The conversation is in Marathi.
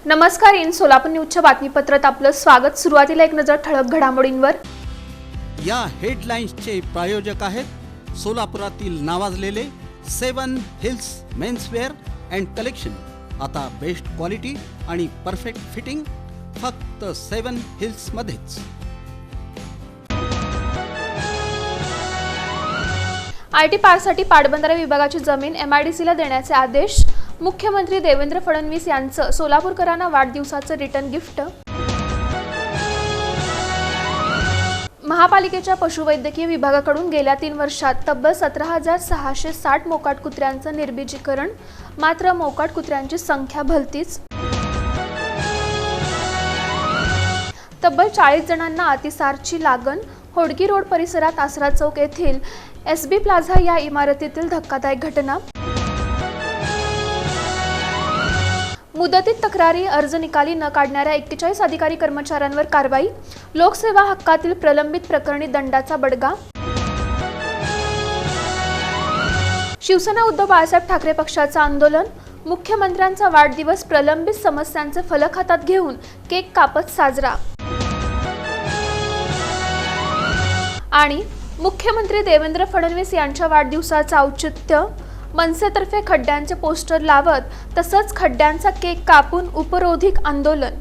नमस्कार. इन सोलापूर न्यूजच्या बातमीपत्रात आपलं स्वागत. सुरुवातीला एक नजर ठळक घडामोडींवर. या हेडलाईन्सचे प्रायोजक आहेत सोलापुरातील नावाजलेले 7 हिल्स मेन्सवेअर अँड कलेक्शन. आता बेस्ट क्वालिटी आणि परफेक्ट फिटिंग फक्त 7 हिल्स मध्येच. आयटी पार्कसाठी पाटबंधारे विभागाची जमीन एमआयडीसीला देण्याचे आदेश. मुख्यमंत्री देवेंद्र फडणवीस यांचं सोलापूरकरांना वाढदिवसाचं रिटर्न गिफ्ट. महापालिकेच्या पशुवैद्यकीय विभागाकडून गेल्या 3 वर्षात तब्बल 17,660 मोकाट कुत्र्यांचं निर्बीजीकरण. मात्र मोकाट कुत्र्यांची संख्या भलतीच. तब्बल 40 जणांना अतिसारची लागण. होडगी रोड परिसरात आसरा चौक येथील एसबी प्लाझा या इमारतीतील धक्कादायक घटना. मुदतीत तक्रारी अर्ज निकाली न काढणाऱ्या 41 अधिकारी कर्मचाऱ्यांवर कारवाई. लोकसेवा हक्कातील प्रलंबित प्रकरणी दंडाचा बडगा. शिवसेना उद्धव बाळासाहेब ठाकरे पक्षाचं आंदोलन. मुख्यमंत्र्यांचा वाढदिवस प्रलंबित समस्यांचे फलक हातात घेऊन केक कापत साजरा. आणि मुख्यमंत्री देवेंद्र फडणवीस यांच्या वाढदिवसाचं औचित्य. मनसेतर्फे खड्ड्यांचे पोस्टर लावत तसंच खड्ड्यांचा केक कापून उपरोधिक आंदोलन.